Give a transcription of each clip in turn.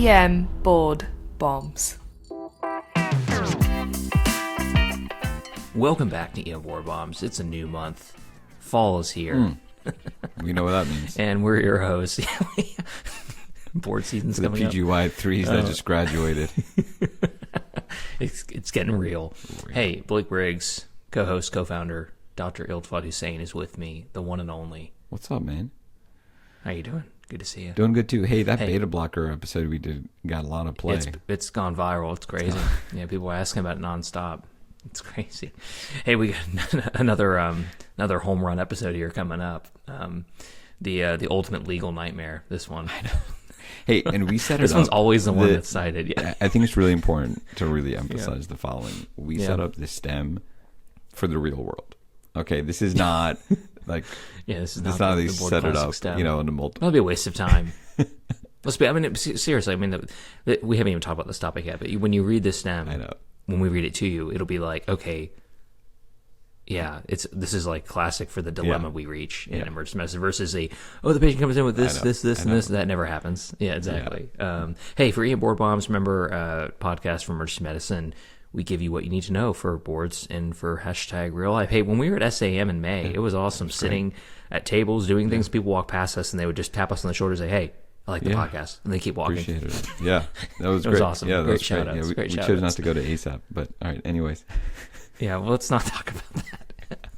EM board bombs. Welcome back to EM Board Bombs. It's a new month. Fall is here. We know what that means. And we're your hosts. Board season's The coming up. PGY 3s that just graduated. It's getting real. Hey, Blake Briggs, co-host, co-founder, Dr. Iltfat Hussein is with me, the one and only. What's up, man? How you doing? Good to see you. Doing good, too. Hey, that beta blocker episode we did got a lot of play. It's gone viral. It's crazy. Yeah, people are asking about it nonstop. It's crazy. Hey, we got another home run episode here coming up. The ultimate legal nightmare. This one. I know. Hey, and we set it up. This one's always the one that's cited. Yeah. I think it's really important to really emphasize the following. We set up the STEM for the real world. Okay, this is not like this is not the they board set it classic up, STEM. in a multiple. That'll be a waste of time. Seriously. I mean, we haven't even talked about this topic yet. But when you read this STEM, I know. When we read it to you, it'll be like, okay, yeah, this is like classic for the dilemma we reach in emergency medicine versus the patient comes in with this, and this. That never happens. Yeah, exactly. Yeah. Hey, for EM Board Bombs, remember podcast for emergency medicine, we give you what you need to know for boards and for hashtag real life. Hey, when we were at SAM in May, it was awesome sitting at tables doing things. People walk past us and they would just tap us on the shoulder and say, hey, I like the podcast, and they keep walking. Appreciate it. Yeah, that was It great. was awesome. Yeah, that Great was great. shout-outs. Yeah, Great we chose shout-outs. not to go to ASAP, but all right. Anyways, Yeah, well, let's not talk about that.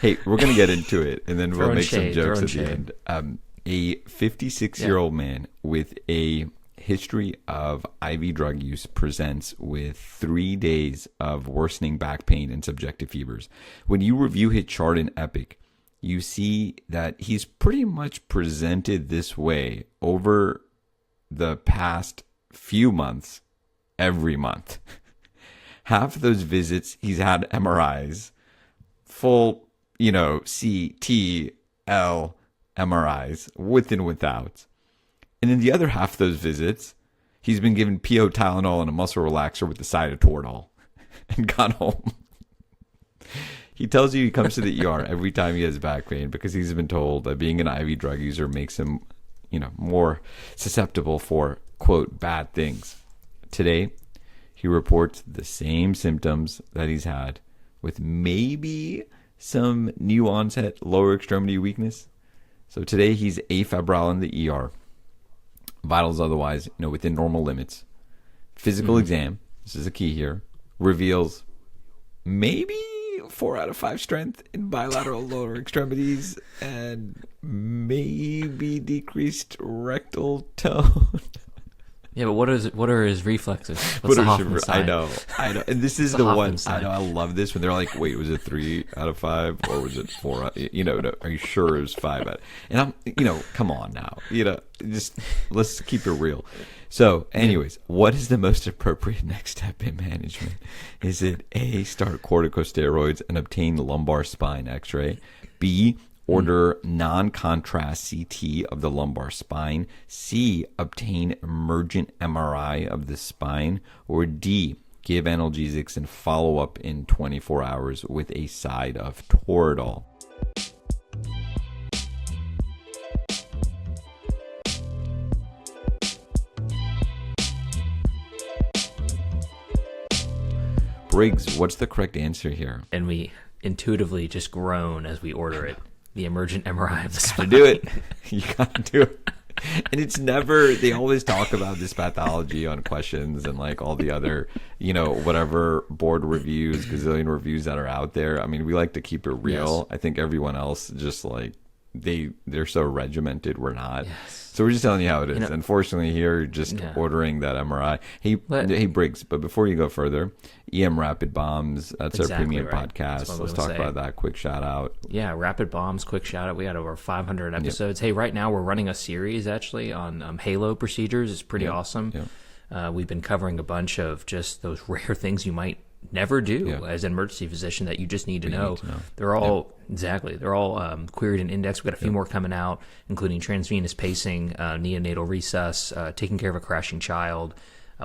hey, we're gonna get into it, and then we'll Throwing make shade, some jokes throwing at the end. A 56-year-old man with a history of IV drug use presents with 3 days of worsening back pain and subjective fevers. When you review his chart in Epic, you see that he's pretty much presented this way over the past few months, every month. Half of those visits, he's had MRIs, full, CT, L MRIs, with and without. And in the other half of those visits, he's been given PO Tylenol and a muscle relaxer with the side of Toradol and gone home. He tells you he comes to the ER every time he has back pain because he's been told that being an IV drug user makes him, more susceptible for, quote, bad things. Today, he reports the same symptoms that he's had with maybe some new onset lower extremity weakness. So today he's afebrile in the ER. Vitals otherwise, within normal limits. Physical exam, this is a key here, reveals maybe 4 out of 5 strength in bilateral lower extremities and maybe decreased rectal tone. Yeah, but what are his reflexes? What's the Hoffman sign? I know. And this is the the one. Hoffman sign. I know. I love this when they're like, "Wait, was it 3 out of 5 or was it 4? Are you sure it was 5 out?" And I'm, come on now. Just let's keep it real. So, anyways, what is the most appropriate next step in management? Is it A, start corticosteroids and obtain lumbar spine X-ray? B, order non-contrast CT of the lumbar spine. C, obtain emergent MRI of the spine. Or D, give analgesics and follow up in 24 hours with a side of Toradol. Briggs, what's the correct answer here? And we intuitively just groan as we order it. The emergent MRI of the spine. To do it. You gotta do it. And it's never, they always talk about this pathology on questions and like all the other, whatever board reviews, gazillion reviews that are out there. I mean, we like to keep it real. Yes. I think everyone else just like, they're so regimented. We're not. Yes. So we're just telling you how it is. Unfortunately, here, just ordering that MRI. Hey, Briggs, but before you go further, EM Rapid Bombs, that's our premium podcast. Let's talk about that. Quick shout out. Yeah, Rapid Bombs, quick shout out. We got over 500 episodes. Yep. Hey, right now we're running a series actually on Halo procedures. It's pretty awesome. Yep. We've been covering a bunch of just those rare things you might never do as an emergency physician that you just need to know. They're all they're all queried and indexed. We've got a few more coming out, including transvenous pacing, neonatal resus, taking care of a crashing child.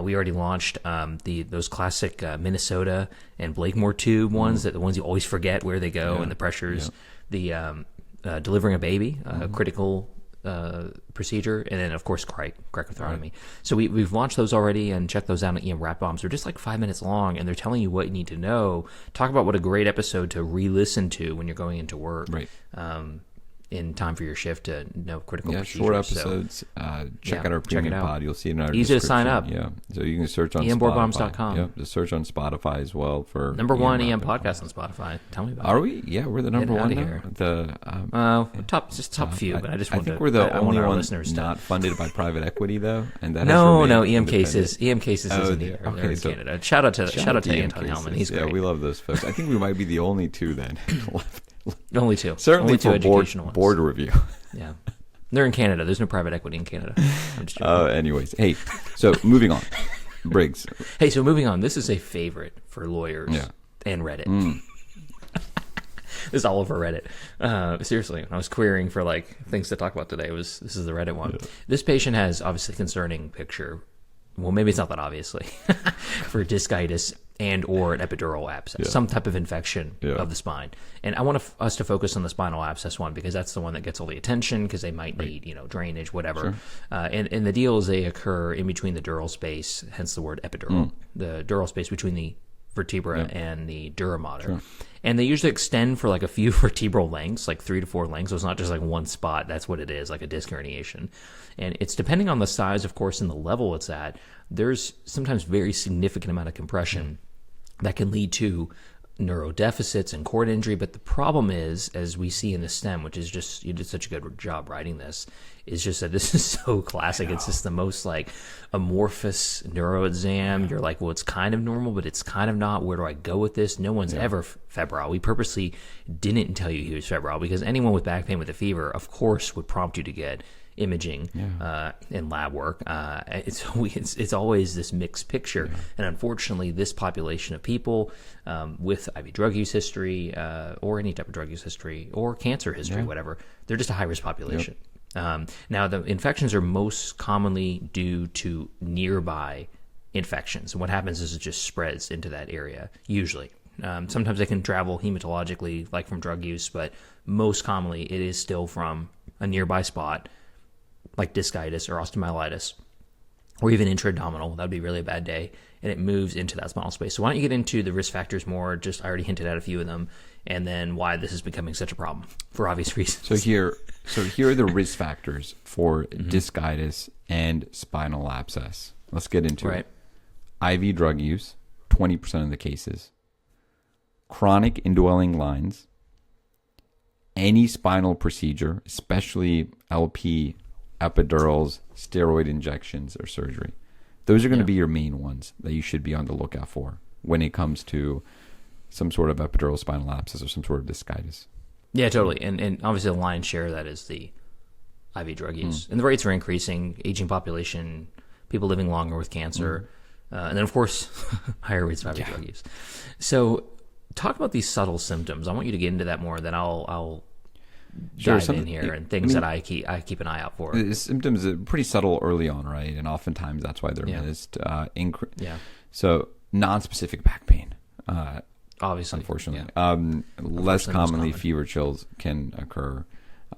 We already launched those classic Minnesota and Blakemore tube ones, the ones you always forget where they go and the pressures. The delivering a baby, critical procedure, and then of course cricothyrotomy. Right. So we've launched those already, and check those out. Rat bombs. They're just like 5 minutes long, and they're telling you what you need to know. Talk about what a great episode to re-listen to when you're going into work. Right. In time for your shift to know critical procedures. Short episodes. Check out our premium pod. You'll see it in our easy to sign up. Yeah, so you can search on emboardbombs.com. Yeah, just search on Spotify as well for number one EM podcast on Spotify. Tell me about it. Are we? Yeah, we're the number one now. Top few. But I think we're the only ones not funded by private equity though, and that no EM cases. EM cases isn't here. Okay, in Canada. Shout out to Anton Hellman. He's great. Yeah, we love those folks. I think we might be the only two then left. Only two. Certainly only for board review. Yeah. They're in Canada. There's no private equity in Canada. I'm just joking. Anyways, hey, so moving on. Briggs. Hey, so moving on. This is a favorite for lawyers and Reddit. This is all over Reddit. Seriously, when I was querying for things to talk about today, this is the Reddit one. Yeah. This patient has obviously concerning picture. Well, maybe it's not that obviously for discitis and or an epidural abscess, some type of infection of the spine. And I want us to focus on the spinal abscess one because that's the one that gets all the attention because they might need, drainage, whatever. Sure. And the deal is they occur in between the dural space, hence the word epidural, the dural space between the vertebra and the dura mater. Sure. And they usually extend for a few vertebral lengths, 3 to 4 lengths. So it's not just one spot. That's what it is, like a disc herniation. And it's depending on the size, of course, and the level it's at. There's sometimes very significant amount of compression that can lead to neurodeficits and cord injury. But the problem is, as we see in the stem, which is just, you did such a good job writing this, is just that this is so classic. It's just the most amorphous neuro exam. You're like, well, it's kind of normal, but it's kind of not. Where do I go with this? No one's ever febrile. We purposely didn't tell you he was febrile because anyone with back pain with a fever, of course, would prompt you to get imaging and lab work. It's always this mixed picture. And unfortunately, this population of people with IV drug use history or any type of drug use history or cancer history, whatever, they're just a high-risk population. Now, the infections are most commonly due to nearby infections. And what happens is it just spreads into that area, usually. Sometimes they can travel hematologically, like from drug use, but most commonly it is still from a nearby spot, like discitis or osteomyelitis, or even intra-abdominal. That would be really a bad day, and it moves into that spinal space. So why don't you get into the risk factors more? I already hinted at a few of them, and then why this is becoming such a problem for obvious reasons. So here are the risk factors for discitis and spinal abscess. Let's get into it. IV drug use, 20% of the cases. Chronic indwelling lines. Any spinal procedure, especially LP, epidurals, steroid injections, or surgery. Those are going to be your main ones that you should be on the lookout for when it comes to some sort of epidural spinal abscess or some sort of discitis. Yeah, totally. And obviously the lion's share of that is the IV drug use. And the rates are increasing, aging population, people living longer with cancer, and then, of course, higher rates of IV drug use. So talk about these subtle symptoms. I want you to get into that more, then I'll dive in here and things that I keep an eye out for. The symptoms are pretty subtle early on, right? And oftentimes that's why they're missed. So non-specific back pain, obviously, unfortunately. Less commonly, fever chills can occur.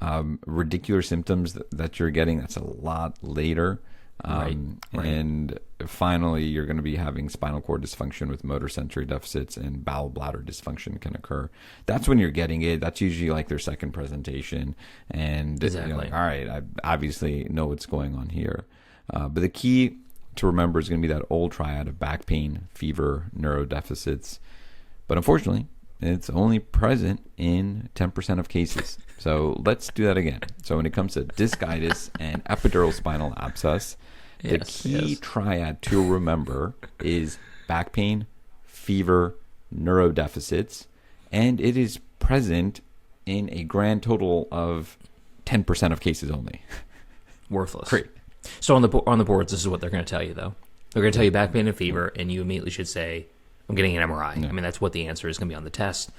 Radicular symptoms that you're getting, that's a lot later. And finally, you're going to be having spinal cord dysfunction with motor sensory deficits, and bowel bladder dysfunction can occur. That's when you're getting it. That's usually their second presentation. And you're like, all right, I obviously know what's going on here. But the key to remember is going to be that old triad of back pain, fever, neurodeficits. But unfortunately, it's only present in 10% of cases. So let's do that again. So when it comes to discitis and epidural spinal abscess, the key triad to remember is back pain, fever, neurodeficits, and it is present in a grand total of 10% of cases only. Worthless. Great. So on the boards, this is what they're going to tell you, though. They're going to tell you back pain and fever, and you immediately should say, I'm getting an MRI. I mean, that's what the answer is going to be on the test,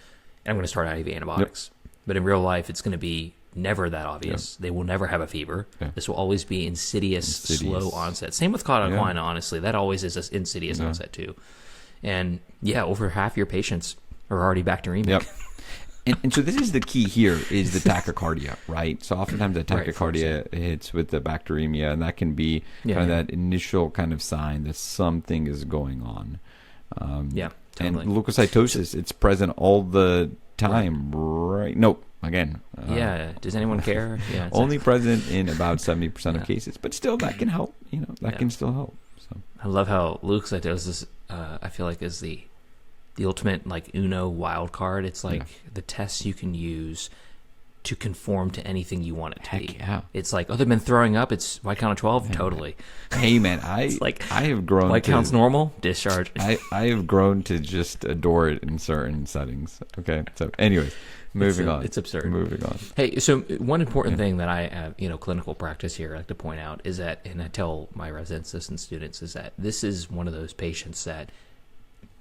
and I'm going to start IV antibiotics. But in real life, it's going to be never that obvious. They will never have a fever. This will always be insidious, slow onset. Same with cauda equina, honestly. That always is an insidious onset, too. And, over half your patients are already bacteremic. And so this is the key here is the tachycardia, right? So oftentimes the tachycardia hits with the bacteremia, and that can be kind of that initial kind of sign that something is going on. Yeah, totally. And leukocytosis, it's present all the time, right? Nope. Again. Does anyone care? Yeah. Only present in about 70% of cases, but still that can help. That can still help. So I love how leukocytosis, I feel like, is the ultimate like Uno wild card. It's like the tests you can use to conform to anything you want it to be. Yeah. It's like, they've been throwing up. It's white count of 12. Totally. Hey man, I have grown. White count's normal. Discharge. I have grown to just adore it in certain settings. Okay. So, anyways, moving on. It's absurd. Moving on. Hey, so one important thing that I have, clinical practice here, I like to point out is that, and I tell my residents this and students, is that this is one of those patients that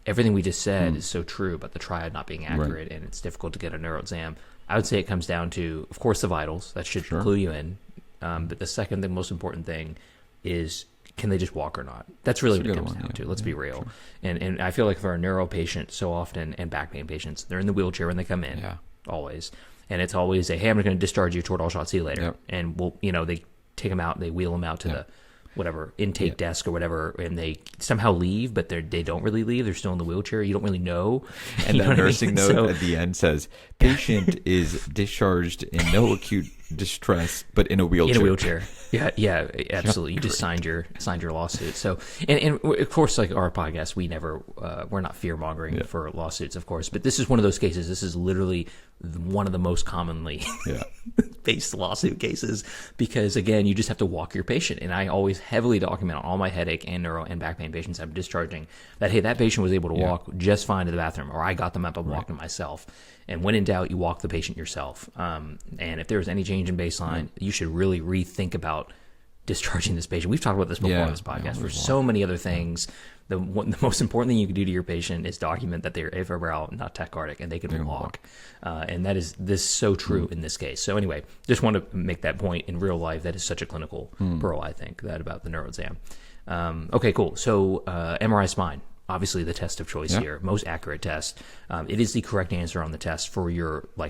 everything we just said is so true, but the triad not being accurate, and it's difficult to get a neuro exam. I would say it comes down to, of course, the vitals. That should clue you in. But the second thing, most important thing, is can they just walk or not? That's really what it comes down to. Let's be real. Sure. And I feel like for a neuro patient, so often, and back pain patients, they're in the wheelchair when they come in, always. And it's always hey, I'm going to discharge you toward all shot, see you later. Yep. And we'll, they take them out, they wheel them out to the whatever intake desk or whatever, and they somehow leave, but they don't really leave. They're still in the wheelchair. You don't really know. And the nursing note at the end says, patient is discharged in no acute distress, but in a wheelchair. In a wheelchair. Yeah, absolutely. You just signed your lawsuit. So, and of course, like our podcast, we're not fear mongering for lawsuits, of course, but this is one of those cases. This is literally one of the most commonly faced lawsuit cases, because again, you just have to walk your patient. And I always heavily document on all my headache and neuro and back pain patients I'm discharging that, hey, that patient was able to walk just fine to the bathroom, or I got them up and walked them myself. And when in doubt, you walk the patient yourself. And if there's any change in baseline, you should really rethink about discharging this patient. We've talked about this before on this podcast. For so many other things, the most important thing you can do to your patient is document that they're afebrile, not tachycardic, and they can walk. And that is so true in this case. So anyway, just want to make that point. In real life, that is such a clinical pearl, I think, that about the neuro exam. Okay, cool. So MRI spine. Obviously the test of choice here, most accurate test. It is the correct answer on the test for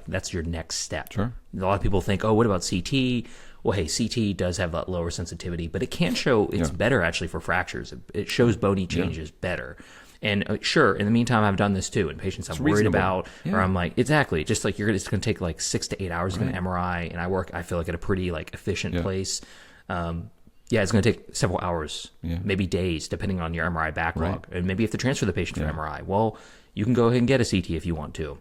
that's your next step. Sure. A lot of people think, what about CT? Well, hey, CT does have that lower sensitivity, but it can't show, it's better actually for fractures. It shows bony changes better. And sure, in the meantime, I've done this too. And patients I'm worried about, or I'm like, exactly, just like it's going to take like 6 to 8 hours to get an MRI. And I feel like at a pretty efficient place. It's going to take several hours, maybe days, depending on your MRI backlog. And maybe you have to transfer the patient for MRI. Well, you can go ahead and get a CT if you want to.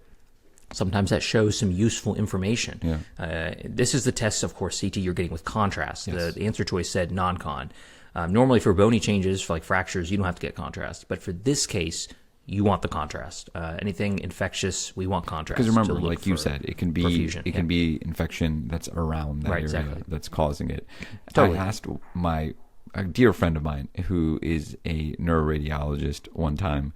Sometimes that shows some useful information. This is the test, of course, CT you're getting with contrast. Yes. The answer choice said non-con. Normally for bony changes, for fractures, you don't have to get contrast. But for this case, you want the contrast. Anything infectious, we want contrast. Because remember, like you said, it can be can be infection that's around that area that's causing it. Totally. I asked a dear friend of mine who is a neuroradiologist one time,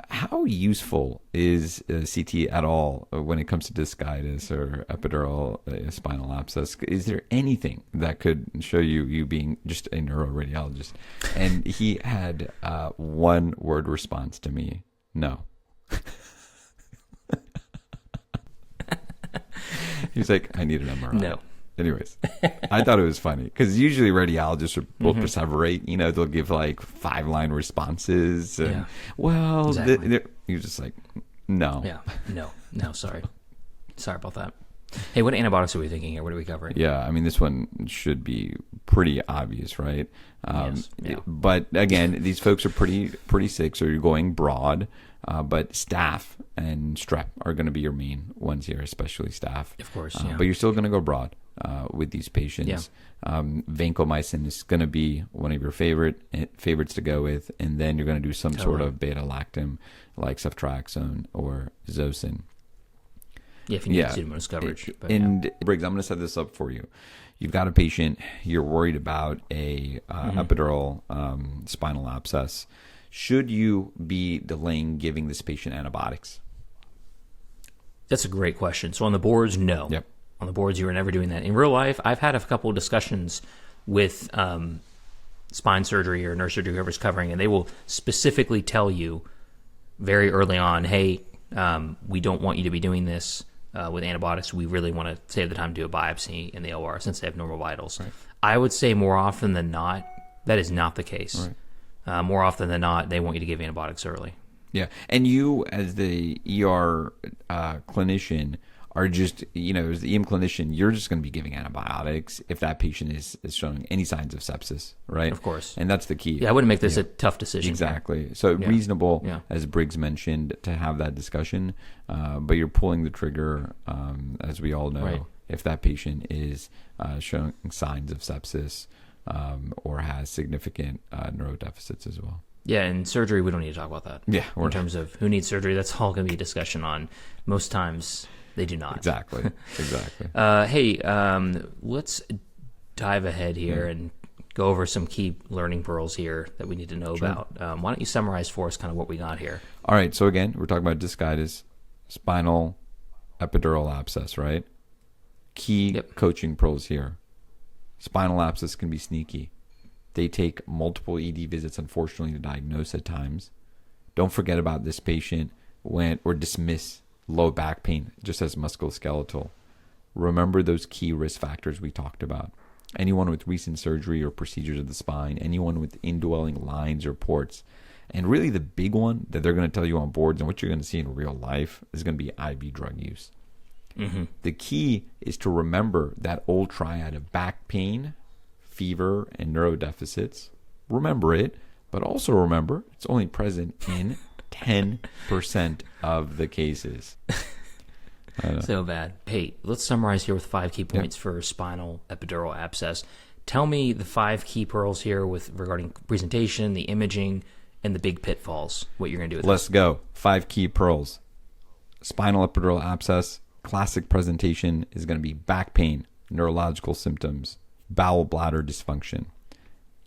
how useful is CT at all when it comes to discitis or epidural spinal abscess? Is there anything that could show you being just a neuroradiologist? And he had one word response to me: no. He's like, I need an MRI. No. Anyways, I thought it was funny because usually radiologists will perseverate. They'll give 5-line responses. And, well, exactly. You're just like, no. Yeah, no, sorry. Sorry about that. Hey, what antibiotics are we thinking here? What are we covering? Yeah, I mean, this one should be pretty obvious, right? Yes. But again, these folks are pretty sick, so you're going broad. But staph and strep are going to be your main ones here, especially staph. Of course, But you're still going to go broad with these patients. Vancomycin is going to be one of your favorites to go with, and then you're going to do some sort of beta-lactam like ceftriaxone or Zosyn. Yeah, if you need Pseudomonas coverage. Briggs, I'm going to set this up for you. You've got a patient, you're worried about a epidural spinal abscess. Should you be delaying giving this patient antibiotics? That's a great question. So on the boards, no. Yep. On the boards, you were never doing that. In real life, I've had a couple of discussions with spine surgery or neurosurgery, whoever's covering, and they will specifically tell you very early on, hey, we don't want you to be doing this. with antibiotics, we really want to save the time to do a biopsy in the OR since they have normal vitals. Right. I would say more often than not, that is not the case. Right. More often than not, they want you to give antibiotics early. Yeah, and you as the ER clinician are just, as the EM clinician, you're just going to be giving antibiotics if that patient is showing any signs of sepsis, right? Of course. And that's the key. Yeah, I wouldn't make this a tough decision. Exactly. Here. So reasonable, as Briggs mentioned, to have that discussion, but you're pulling the trigger, as we all know, if that patient is showing signs of sepsis or has significant neurodeficits as well. Yeah, and surgery, we don't need to talk about that. Yeah. In terms of who needs surgery, that's all going to be a discussion on. Most times, they do not. Exactly. Let's dive ahead here and go over some key learning pearls here that we need to know about. Why don't you summarize for us kind of what we got here? All right. So again, we're talking about discitis, spinal epidural abscess, right? Key coaching pearls here. Spinal abscess can be sneaky. They take multiple ED visits, unfortunately, to diagnose at times. Don't forget about this patient or dismiss low back pain just as musculoskeletal. Remember those key risk factors we talked about. Anyone with recent surgery or procedures of the spine, anyone with indwelling lines or ports. And really the big one that they're going to tell you on boards and what you're going to see in real life is going to be IV drug use. Mm-hmm. The key is to remember that old triad of back pain, fever, and neurodeficits. Remember it, but also remember it's only present in 10% of the cases. So bad. Hey, let's summarize here with 5 key points for spinal epidural abscess. Tell me the 5 key pearls here regarding presentation, the imaging, and the big pitfalls, what you're going to do with Let's go. 5 key pearls. Spinal epidural abscess, classic presentation is going to be back pain, neurological symptoms, bowel bladder dysfunction.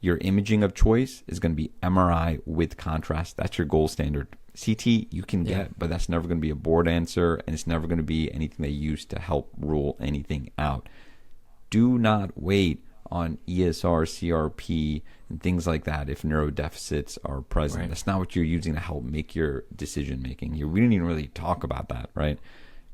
Your imaging of choice is going to be MRI with contrast. That's your gold standard. CT you can get, but that's never going to be a board answer, and it's never going to be anything they use to help rule anything out. Do not wait on ESR, CRP, and things like that if neurodeficits are present. That's not what you're using to help make your decision making. We didn't even really talk about that, right?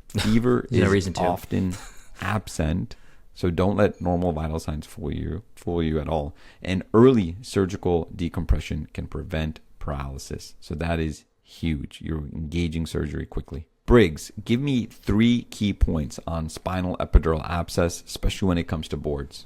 Fever is often absent. So don't let normal vital signs fool you at all. And early surgical decompression can prevent paralysis. So that is huge. You're engaging surgery quickly. Briggs, give me 3 key points on spinal epidural abscess, especially when it comes to boards.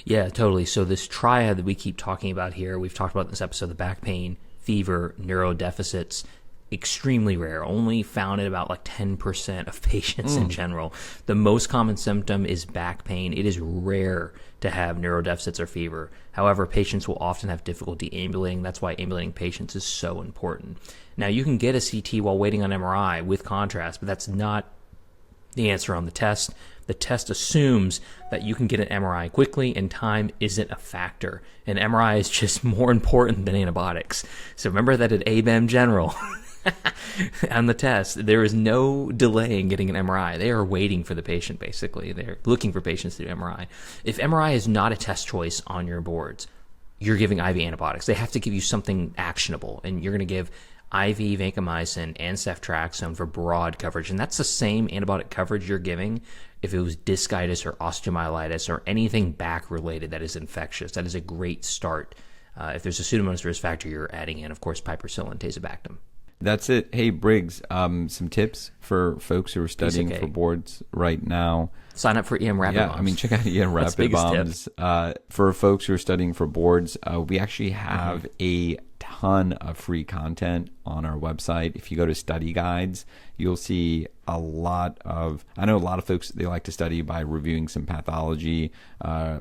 Yeah, totally. So this triad that we keep talking about here, we've talked about in this episode, the back pain, fever, neurodeficits, extremely rare, only found in about like 10% of patients in general. The most common symptom is back pain. It is rare to have neurodeficits or fever. However, patients will often have difficulty ambulating. That's why ambulating patients is so important. Now, you can get a CT while waiting on MRI with contrast, but that's not the answer on the test. The test assumes that you can get an MRI quickly and time isn't a factor. And MRI is just more important than antibiotics. So remember that at ABEM General. On the test, there is no delay in getting an MRI. They are waiting for the patient, basically. They're looking for patients to do MRI. If MRI is not a test choice on your boards, you're giving IV antibiotics. They have to give you something actionable, and you're going to give IV vancomycin and ceftriaxone for broad coverage. And that's the same antibiotic coverage you're giving if it was discitis or osteomyelitis or anything back-related that is infectious. That is a great start. If there's a Pseudomonas risk factor, you're adding in, of course, piperacillin, tazobactam. That's it. Hey, Briggs, some tips for folks who are studying for boards right now. Sign up for EM Rapid Bombs. Yeah, I mean, check out EM Rapid Bombs. For folks who are studying for boards, we actually have a ton of free content on our website. If you go to study guides, you'll see a lot of, I know a lot of folks, they like to study by reviewing some pathology,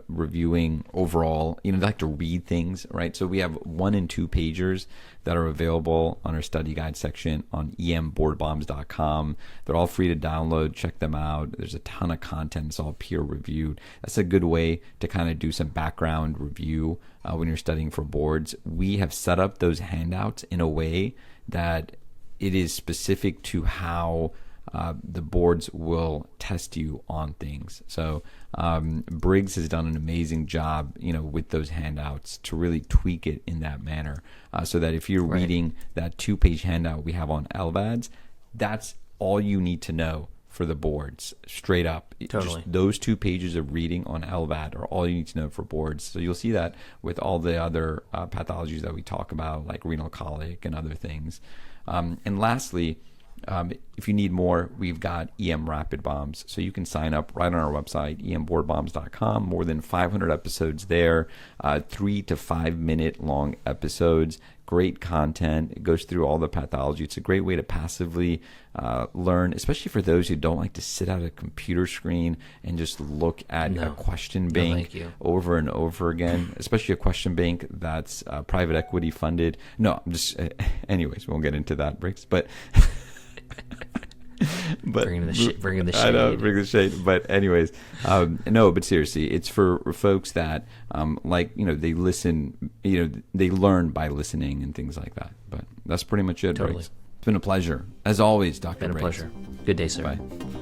reviewing overall, they like to read things, right? So we have 1 and 2 pagers that are available on our study guide section on emboardbombs.com. They're all free to download. Check them out. There's a ton of content. It's all peer reviewed. That's a good way to kind of do some background review when you're studying for boards. We have set up those handouts in a way that it is specific to how the boards will test you on things. So Briggs has done an amazing job, with those handouts to really tweak it in that manner, so that if you're reading that 2-page handout we have on LVADs, that's all you need to know for the boards, straight up. Totally. Just those 2 pages of reading on LVAD are all you need to know for boards. So you'll see that with all the other pathologies that we talk about, like renal colic and other things. And lastly, if you need more, we've got EM Rapid Bombs. So you can sign up right on our website, emboardbombs.com. More than 500 episodes there, 3 to 5 minute long episodes. Great content. It goes through all the pathology. It's a great way to passively learn, especially for those who don't like to sit at a computer screen and just look at a question bank over and over again, especially a question bank that's private equity funded. No, I'm just, anyways, we won't get into that, Briggs, but bringing the shade. I know, bring the shade. But anyways, no, but seriously, it's for folks that they listen, they learn by listening and things like that. But that's pretty much it, Totally. Briggs. It's been a pleasure. As always, Dr. Been a Briggs. pleasure. Good day, sir. Bye.